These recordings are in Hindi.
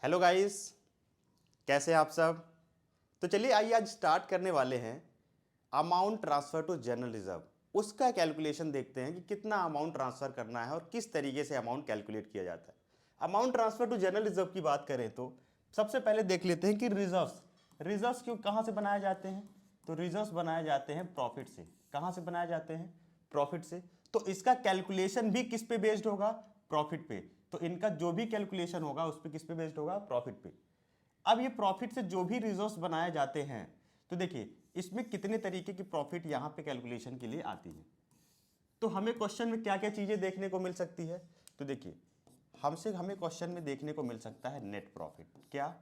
हेलो गाइस, कैसे हैं आप सब। तो चलिए आइए आज स्टार्ट करने वाले हैं amount transfer to general reserve. उसका कैलकुलेशन देखते हैं कि कितना अमाउंट ट्रांसफर करना है और किस तरीके से अमाउंट कैलकुलेट किया जाता है। Amount transfer to general reserve की बात करें तो सबसे पहले देख लेते हैं कि रिजर्व्स क्यों कहाँ से बनाए जाते हैं। तो रिजर्व्स बनाए जाते हैं प्रॉफिट से। कहाँ से बनाए जाते हैं? प्रॉफिट से। तो इसका कैलकुलेशन भी किस पे बेस्ड होगा? प्रॉफिट पे। तो इनका जो भी कैलकुलेशन होगा उस पे किस पे बेस्ड होगा? प्रॉफिट पे। अब ये प्रॉफिट से जो भी रिजर्व्स बनाए जाते हैं, तो देखिए इसमें कितने तरीके की प्रॉफिट यहां पे कैलकुलेशन के लिए आती है। तो हमें क्वेश्चन में क्या क्या चीजें देखने को मिल सकती है? तो देखिए हमें क्वेश्चन में देखने को मिल सकता है नेट प्रॉफिट। क्या?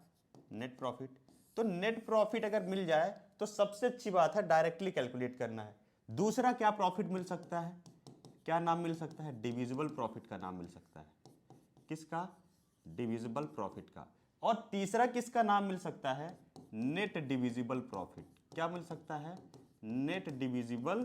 Net profit. तो नेट प्रॉफिट अगर मिल जाए तो सबसे अच्छी बात है, डायरेक्टली कैलकुलेट करना है। दूसरा क्या प्रॉफिट मिल सकता है? क्या नाम मिल सकता है? डिविजिबल प्रॉफिट का नाम मिल सकता है। किसका? डिविजिबल प्रॉफिट का। और तीसरा किसका नाम मिल सकता है? Net divisible profit. क्या मिल सकता है? नेट डिविजिबल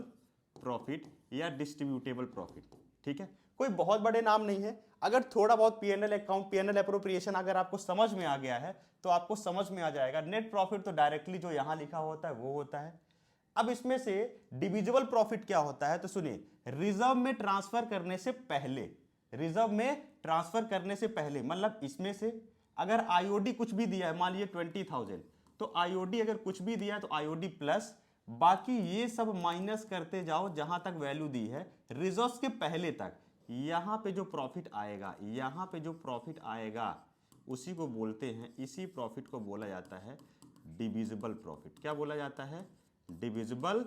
प्रॉफिट या डिस्ट्रीब्यूटेबल प्रॉफिट। ठीक है, कोई बहुत बड़े नाम नहीं है। अगर थोड़ा बहुत पीएनएल अकाउंट, पीएनएल अप्रोप्रिएशन अगर आपको समझ में आ गया है तो आपको समझ में आ जाएगा। नेट प्रॉफिट तो डायरेक्टली जो यहां लिखा होता है वो होता है। अब इसमें से डिविजिबल प्रॉफिट क्या होता है? तो सुनिए, रिजर्व में ट्रांसफर करने से पहले, रिजर्व में ट्रांसफर करने से पहले मतलब इसमें से अगर आईओडी कुछ भी दिया है, मान लीजिए 20,000, तो आईओडी अगर कुछ भी दिया है तो आईओडी प्लस बाकी ये सब माइनस करते जाओ जहां तक वैल्यू दी है रिजर्व्स के पहले तक। यहां पे जो प्रॉफिट आएगा, यहां पे जो प्रॉफिट आएगा उसी को बोलते हैं, इसी प्रॉफिट को बोला जाता है डिविजिबल प्रॉफिट। क्या बोला जाता है? Divisible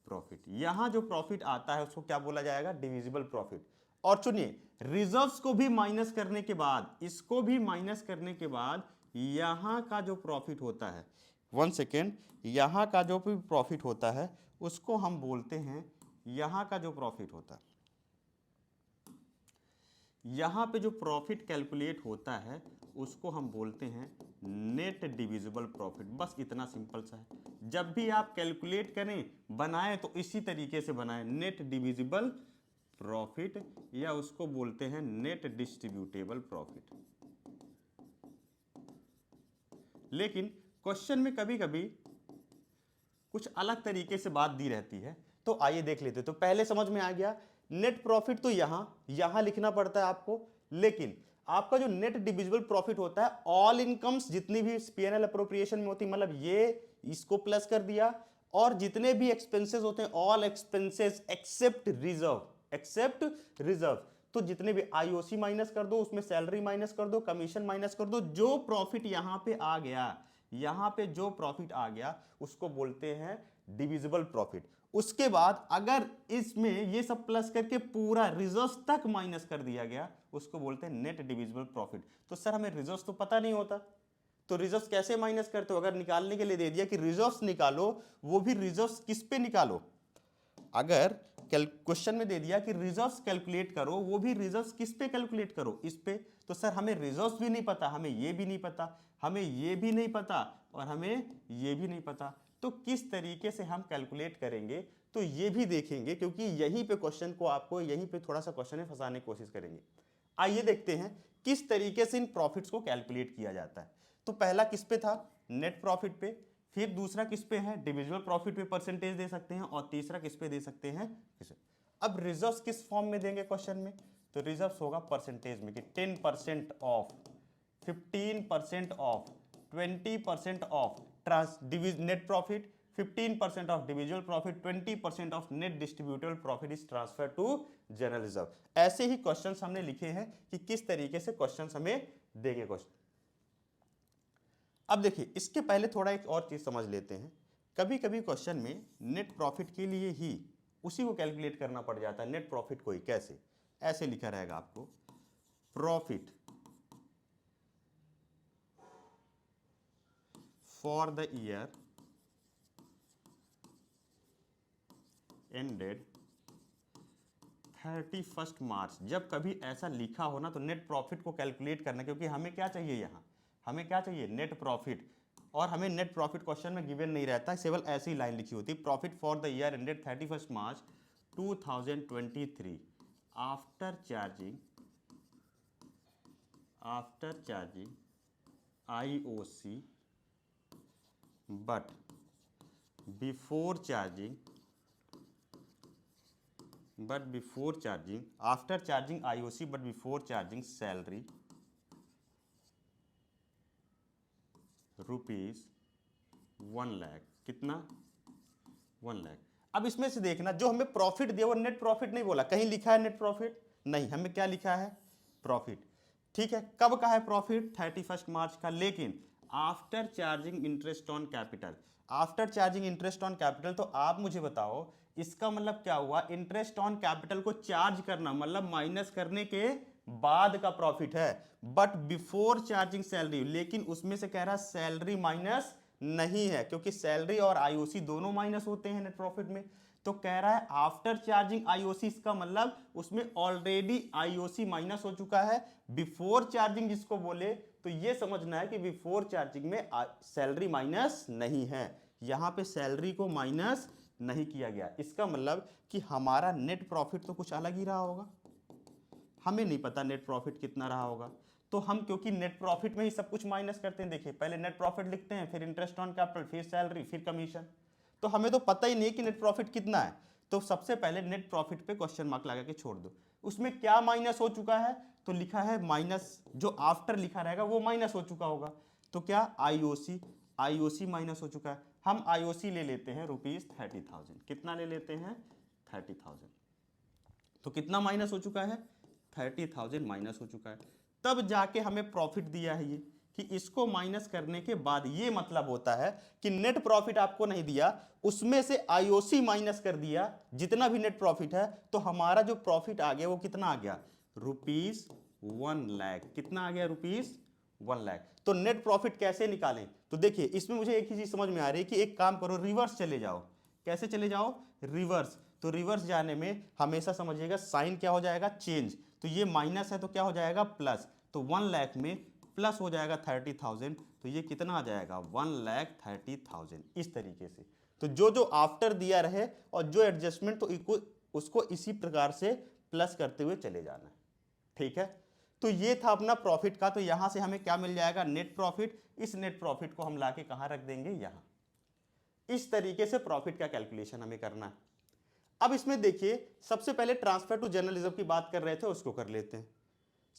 profit. यहां जो प्रॉफिट आता है उसको क्या बोला जाएगा? Divisible profit. और सुनिए, रिजर्व्स को भी माइनस करने के बाद, इसको भी माइनस करने के बाद यहां का जो प्रॉफिट होता है, वन सेकेंड, यहां का जो भी प्रॉफिट होता है उसको हम बोलते हैं, यहां का जो प्रॉफिट होता है, यहां पे जो प्रॉफिट कैलकुलेट होता है उसको हम बोलते हैं नेट डिविजिबल प्रॉफिट। बस इतना सिंपल सा है। जब भी आप कैलकुलेट करें, बनाएं तो इसी तरीके से बनाएं, नेट डिविजिबल प्रॉफिट, या उसको बोलते हैं नेट डिस्ट्रीब्यूटेबल प्रॉफिट। लेकिन क्वेश्चन में कभी कभी कुछ अलग तरीके से बात दी रहती है, तो आइए देख लेते। तो पहले समझ में आ गया, नेट प्रॉफिट तो यहां लिखना पड़ता है आपको, लेकिन आपका जो नेट डिविजिबल प्रॉफिट होता है, ऑल इनकम्स जितनी भी पीएनएल अप्रोप्रिएशन में होती, मतलब ये इसको प्लस कर दिया, और जितने भी एक्सपेंसेस होते हैं, all expenses except reserve, except reserve. तो जितने भी आईओसी माइनस कर दो, उसमें सैलरी माइनस कर दो, कमीशन माइनस कर दो, जो प्रॉफिट यहां पे आ गया, यहां पे जो प्रॉफिट आ गया उसको बोलते हैं डिविजिबल प्रॉफिट। उसके बाद अगर इसमें ये सब प्लस करके पूरा रिजर्व्स तक माइनस कर दिया गया उसको बोलते हैं नेट डिविजिबल प्रॉफिट। तो सर हमें रिजर्व्स तो पता नहीं होता, तो रिजर्व्स कैसे माइनस करते हो? अगर निकालने के लिए दे दिया कि रिजर्व्स निकालो, वो भी रिजर्व्स किस पे निकालो? अगर क्वेश्चन में दे दिया कि रिजर्व्स कैलकुलेट करो, वो भी रिजर्व्स किस पे कैलकुलेट करो? इस पे। तो सर हमें रिजर्व्स भी नहीं पता, हमें ये भी नहीं पता, हमें ये भी नहीं पता, और हमें ये भी नहीं पता, तो किस तरीके से हम कैलकुलेट करेंगे? तो ये भी देखेंगे, क्योंकि यहीं पे क्वेश्चन को आपको, यहीं पे थोड़ा सा क्वेश्चन में फंसाने की कोशिश करेंगे। आइए देखते हैं किस तरीके से इन प्रॉफिट्स को कैलकुलेट किया जाता है। तो पहला किस पे था? नेट प्रॉफिट पे। फिर दूसरा किस पे है? डिविजिबल प्रॉफिट पे परसेंटेज दे सकते हैं, और तीसरा किस पे दे सकते हैं? अब रिजर्व्स किस फॉर्म में देंगे क्वेश्चन में? तो रिजर्व्स होगा परसेंटेज में, कि 10% of, 15% of, 20% of net profit, 15% of divisible profit, 20% of net distributable profit is transfer to general reserve. ऐसे ही क्वेश्चंस हमने लिखे हैं कि किस तरीके से क्वेश्चंस हमें देंगे क्वेश्चन। अब देखिए, इसके पहले थोड़ा एक और चीज समझ लेते हैं। कभी कभी क्वेश्चन में नेट प्रॉफिट के लिए ही उसी को कैलकुलेट करना पड़ जाता है, नेट प्रॉफिट को ही। कैसे? ऐसे लिखा रहेगा आपको, profit for the year ended 31 मार्च। जब कभी ऐसा लिखा हो ना, तो नेट प्रॉफिट को कैलकुलेट करना, क्योंकि हमें क्या चाहिए यहां? हमें क्या चाहिए? Net profit. और हमें नेट प्रॉफिट क्वेश्चन में गिवन नहीं रहता, केवल ऐसी लाइन लिखी होती, profit for the year ended 31 March 2023 after charging, after charging IOC but before charging after charging IOC but before charging salary rupees 1 lakh. कितना? 1 लाख। अब इसमें से देखना, जो हमें प्रॉफिट दिया वो नेट प्रॉफिट नहीं बोला, कहीं लिखा है नेट प्रॉफिट? नहीं, हमें क्या लिखा है? प्रॉफिट। ठीक है, कब का है प्रॉफिट? 31 मार्च का। लेकिन after charging interest on capital, after charging interest on capital, तो आप मुझे बताओ इसका मतलब क्या हुआ? इंटरेस्ट ऑन कैपिटल को चार्ज करना मतलब माइनस करने के बाद का प्रॉफिट है, बट बिफोर चार्जिंग सैलरी, लेकिन उसमें से कह रहा है सैलरी माइनस नहीं है, क्योंकि सैलरी और आईओसी दोनों माइनस होते हैं नेट प्रॉफिट में। तो कह रहा है आफ्टर चार्जिंग आईओसी, इसका मतलब उसमें ऑलरेडी आईओसी माइनस हो चुका है। बिफोर चार्जिंग जिसको बोले तो ये समझना है कि बिफोर चार्जिंग में सैलरी माइनस नहीं है, यहां पे सैलरी को माइनस नहीं किया गया। इसका मतलब कि हमारा नेट प्रॉफिट तो कुछ अलग ही रहा होगा, हमें नहीं पता नेट प्रॉफिट कितना रहा होगा। तो हम क्योंकि नेट प्रॉफिट में ही सब कुछ माइनस करते हैं, देखिए पहले नेट प्रॉफिट लिखते हैं, फिर इंटरेस्ट ऑन कैपिटल, फिर सैलरी, फिर कमीशन, तो हमें तो पता ही नहीं कि नेट प्रॉफिट कितना है। तो सबसे पहले नेट प्रॉफिट पे क्वेश्चन मार्क लगा के छोड़ दो। उसमें क्या माइनस हो चुका है? तो लिखा है माइनस, जो आफ्टर लिखा रहेगा वो माइनस हो चुका होगा। तो क्या? आईओसी, आईओसी माइनस हो चुका है। हम आईओसी ले लेते हैं रुपीज 30,000। कितना ले लेते हैं? 30,000। तो कितना माइनस हो चुका है? 30,000 माइनस हो चुका है। तब जाके हमें प्रॉफिट दिया है ये, कि इसको माइनस करने के बाद, ये मतलब होता है कि नेट प्रॉफिट आपको नहीं दिया, उसमें से आईओसी माइनस कर दिया जितना भी नेट प्रॉफिट है, तो हमारा जो प्रॉफिट आ गया वो कितना आ गया? रुपीज 1 लाख। कितना आ गया? रुपीज 1 लाख। तो नेट प्रॉफिट कैसे निकालें? तो देखिए इसमें मुझे एक ही चीज समझ में आ रही है कि एक काम करो, रिवर्स चले जाओ। कैसे चले जाओ? रिवर्स। तो रिवर्स जाने में हमेशा समझिएगा साइन क्या हो जाएगा? चेंज। तो ये माइनस है तो क्या हो जाएगा? प्लस। तो 1 लाख में प्लस हो जाएगा 30,000, तो ये कितना आ जाएगा? 1,30,000। इस तरीके से तो जो आफ्टर दिया रहे और जो एडजस्टमेंट, तो उसको इसी प्रकार से प्लस करते हुए चले जाना है। ठीक है, तो ये था अपना प्रॉफिट का। तो यहां से हमें क्या मिल जाएगा? Net profit. इस नेट प्रॉफिट को हम लाके कहां रख देंगे? यहां। इस तरीके से प्रॉफिट का कैलकुलेशन हमें करना है। अब इसमें देखिए, सबसे पहले ट्रांसफर टू जर्नलिज्म की बात कर रहे थे, उसको कर लेते हैं।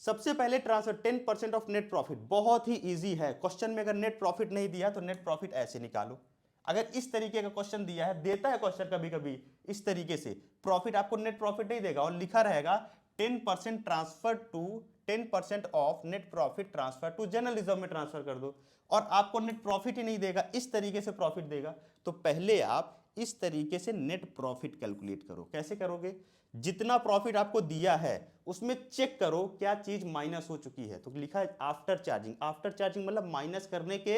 सबसे पहले ट्रांसफर 10% ऑफ नेट प्रॉफिट, बहुत ही इजी है। क्वेश्चन में अगर नेट प्रॉफिट नहीं दिया तो नेट प्रॉफिट ऐसे निकालो। अगर इस तरीके का क्वेश्चन दिया है, देता है क्वेश्चन कभी कभी इस तरीके से, प्रॉफिट आपको नेट प्रॉफिट नहीं देगा और लिखा रहेगा 10% transfer to 10% of net profit transfer to जर्नलिज्म में ट्रांसफर कर दो, और आपको नेट प्रॉफिट ही नहीं देगा, इस तरीके से प्रॉफिट देगा। तो पहले आप इस तरीके से नेट प्रॉफिट कैलकुलेट करो। कैसे करोगे? जितना प्रॉफिट आपको दिया है उसमें चेक करो क्या चीज माइनस हो चुकी है। तो लिखा है आफ्टर चार्जिंग। आफ्टर चार्जिंग मतलब माइनस करने के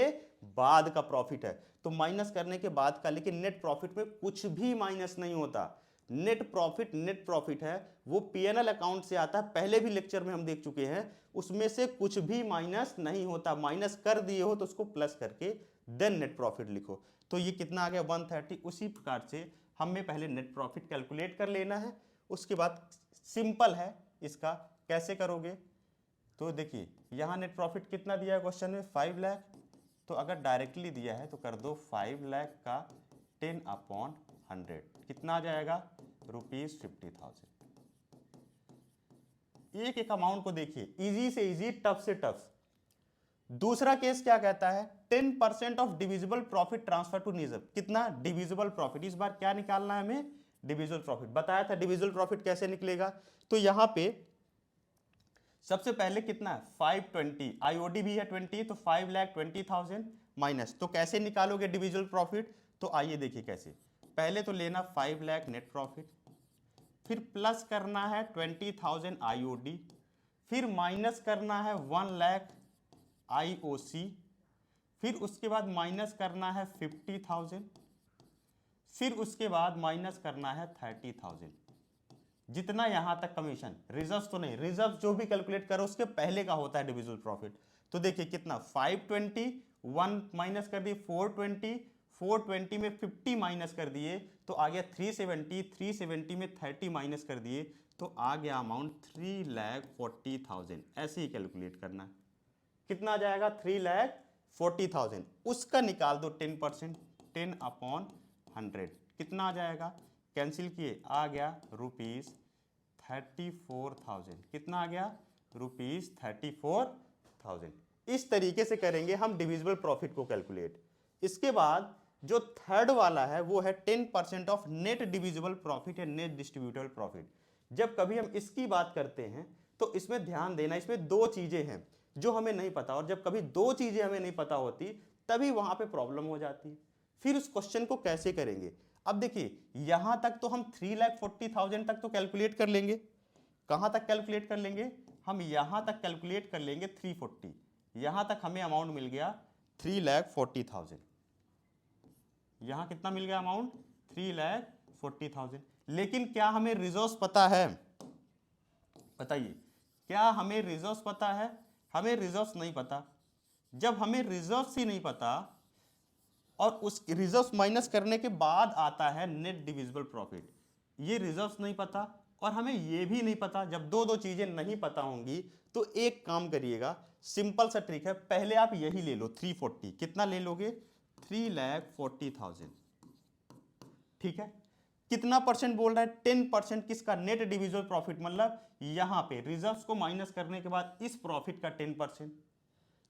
बाद का प्रॉफिट है, तो माइनस करने के बाद का। लेकिन नेट प्रॉफिट में कुछ भी माइनस नहीं होता। नेट प्रॉफिट है, वो पीएनएल अकाउंट से आता है, पहले भी लेक्चर में हम देख चुके हैं। उसमें से कुछ भी माइनस नहीं होता। माइनस कर दिए हो तो उसको प्लस करके देन नेट प्रॉफिट लिखो। तो ये कितना आ गया? 130। उसी प्रकार से हमें पहले नेट प्रॉफिट कैलकुलेट कर लेना है, उसके बाद सिंपल है इसका। कैसे करोगे? तो देखिए यहां नेट प्रॉफिट कितना दिया है क्वेश्चन में? 5 लाख। तो अगर डायरेक्टली दिया है तो कर दो 5 लाख का 10/100, कितना आ जाएगा? रुपीज 50,000। एक एक अमाउंट को देखिए, इजी से इजी, टफ से टफ। दूसरा केस क्या कहता है? 10% of divisible profit transfer to निजब। कितना? Divisible profit. इस बार क्या निकालना है हमें? Divisible profit. बताया था डिविजिबल प्रॉफिट कैसे निकलेगा। तो यहां पे सबसे पहले कितना है? 520। आईओडी भी है 20, तो 5,20,000 माइनस। तो कैसे निकालोगे डिविजिबल प्रॉफिट? तो आइए देखिए कैसे। पहले तो लेना 5 लाख नेट प्रॉफिट, फिर प्लस करना है 20,000 आईओडी, फिर माइनस करना है 1 लाख आईओसी, फिर उसके बाद माइनस करना है 50,000, फिर उसके बाद माइनस करना है 30,000। जितना यहां तक कमीशन, रिजर्व तो नहीं, रिजर्व जो भी कैलकुलेट करो उसके पहले का होता है डिविजिबल प्रॉफिट। तो देखिए कितना? 520, 1 माइनस कर दिए 420, 420 में 50 माइनस कर दिए तो आ गया 370, 370 में 30 माइनस कर दिए तो आ गया अमाउंट 3,40,000। ऐसे ही कैलकुलेट करना है। कितना आ जाएगा? 3,40,000। 40,000, उसका निकाल दो 10%, 10/100 कितना आ जाएगा, कैंसिल किए, आ गया ₹34,000। कितना आ गया, ₹34,000। इस तरीके से करेंगे हम डिविजिबल प्रॉफिट को कैलकुलेट। इसके बाद जो थर्ड वाला है वो है 10% ऑफ नेट डिविजिबल प्रॉफिट या नेट डिस्ट्रीब्यूटेबल प्रॉफिट। जब कभी हम इसकी बात करते हैं तो इसमें ध्यान देना, इसमें दो चीजें हैं जो हमें नहीं पता, और जब कभी दो चीजें हमें नहीं पता होती तभी वहां पे प्रॉब्लम हो जाती है। फिर उस क्वेश्चन को कैसे करेंगे, अब देखिए यहां तक तो हम 3,40,000 तक तो कैलकुलेट कर लेंगे। कहां तक कैलकुलेट कर लेंगे, हम यहां तक कैलकुलेट कर लेंगे 340, यहां तक हमें अमाउंट मिल गया 3,40,000। यहां कितना मिल गया अमाउंट, 3,40,000। लेकिन क्या हमें रिजर्व्स पता है, बताइए क्या हमें रिजर्व्स पता है, हमें रिजर्व्स नहीं पता। जब हमें रिजर्व्स ही नहीं पता और उस रिजर्व्स माइनस करने के बाद आता है नेट डिविजिबल प्रॉफिट, ये रिजर्व्स नहीं पता और हमें ये भी नहीं पता। जब दो दो चीजें नहीं पता होंगी तो एक काम करिएगा, सिंपल सा ट्रिक है, पहले आप यही ले लो 340, कितना ले लोगे, 3,40,000, ठीक है। कितना परसेंट बोल रहा है, 10% किसका, नेट डिविजिबल प्रॉफिट, मतलब यहां पे रिजर्व्स को माइनस करने के बाद इस प्रॉफिट का 10%।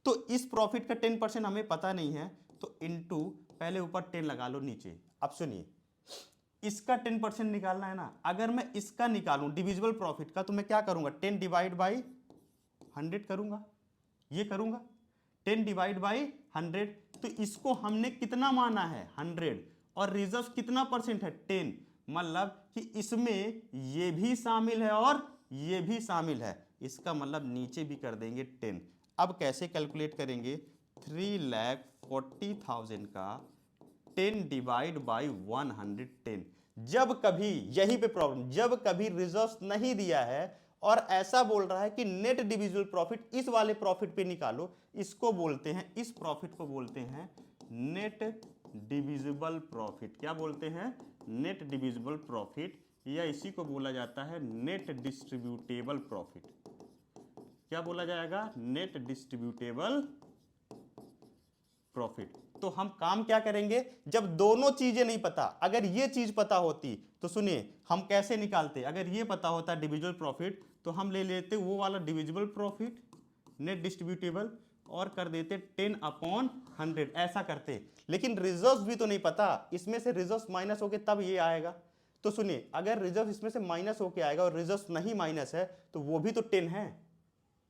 तो इस प्रॉफिट का 10% हमें पता नहीं है, तो इनटू पहले ऊपर 10 लगा लो नीचे। अब सुनिए, इसका 10% निकालना है ना, अगर मैं इसका निकालूं डिविजिबल प्रॉफिट का तो मैं क्या करूंगा, 10 डिवाइड बाई 100 करूंगा, ये करूंगा 10 डिवाइड बाई 100। तो इसको हमने कितना माना है, 100, और रिजर्व कितना परसेंट है, 10, मतलब कि इसमें ये भी शामिल है और ये भी शामिल है, इसका मतलब नीचे भी कर देंगे 10। अब कैसे कैलकुलेट करेंगे, 3,40,000 का 10 डिवाइड बाई 110। जब कभी, यही पे प्रॉब्लम, जब कभी रिजर्व्स नहीं दिया है और ऐसा बोल रहा है कि नेट डिविजिबल प्रॉफिट इस वाले प्रॉफिट पे निकालो, इसको बोलते हैं, इस प्रॉफिट को बोलते हैं नेट डिविजिबल प्रॉफिट। क्या बोलते हैं, नेट डिविजिबल प्रॉफिट, या इसी को बोला जाता है नेट डिस्ट्रीब्यूटेबल प्रॉफिट। क्या बोला जाएगा, नेट डिस्ट्रीब्यूटेबल प्रॉफिट। तो हम काम क्या करेंगे, जब दोनों चीजें नहीं पता, अगर ये चीज पता होती तो सुनिए हम कैसे निकालते, अगर ये पता होता डिविजिबल प्रॉफिट तो हम ले लेते वो वाला डिविजिबल प्रॉफिट नेट डिस्ट्रीब्यूटेबल और कर देते 10/100, ऐसा करते। लेकिन रिजर्व्स भी तो नहीं पता, इसमें से रिजर्व्स माइनस होके तब ये आएगा। तो सुनिए, अगर रिजर्व इसमें से माइनस होके आएगा और रिजर्व्स नहीं माइनस है तो वो भी तो 10 है,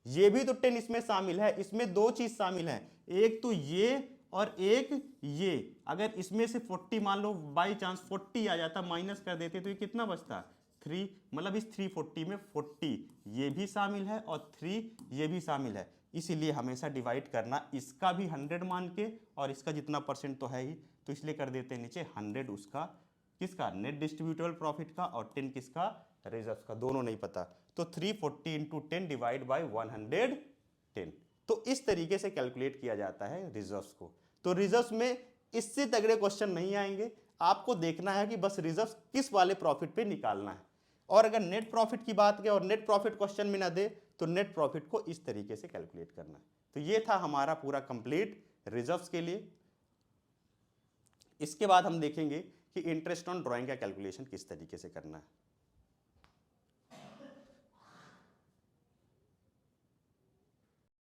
ये भी तो 10 इसमें शामिल है। इसमें दो चीज शामिल है, एक तो ये और एक ये। अगर इसमें से 40 मान लो बाई चांस 40 आ जाता, माइनस कर देते तो ये कितना बचता, 3, मतलब इस 340 में 40 ये भी शामिल है और 3 ये भी शामिल है। इसीलिए हमेशा डिवाइड करना, इसका भी 100 मान के और इसका जितना परसेंट तो है ही, तो इसलिए कर देते हैं नीचे 100 उसका, किसका, नेट डिस्ट्रीब्यूटेबल प्रॉफिट का, और 10 किसका, रिजर्व का, दोनों नहीं पता। तो 340 इंटू 10 डिवाइड बाई 110। तो इस तरीके से कैलकुलेट किया जाता है रिजर्व्स को। तो रिजर्व्स में इससे तगड़े क्वेश्चन नहीं आएंगे, आपको देखना है कि बस रिजर्व्स किस वाले प्रॉफिट पे निकालना है। और अगर नेट प्रॉफिट की बात करें और नेट प्रॉफिट क्वेश्चन में ना दे तो नेट प्रॉफिट को इस तरीके से कैलकुलेट करना है। तो ये था हमारा पूरा कंप्लीट रिजर्व्स के लिए। इसके बाद हम देखेंगे कि इंटरेस्ट ऑन ड्राइंग का कैलकुलेशन किस तरीके से करना है।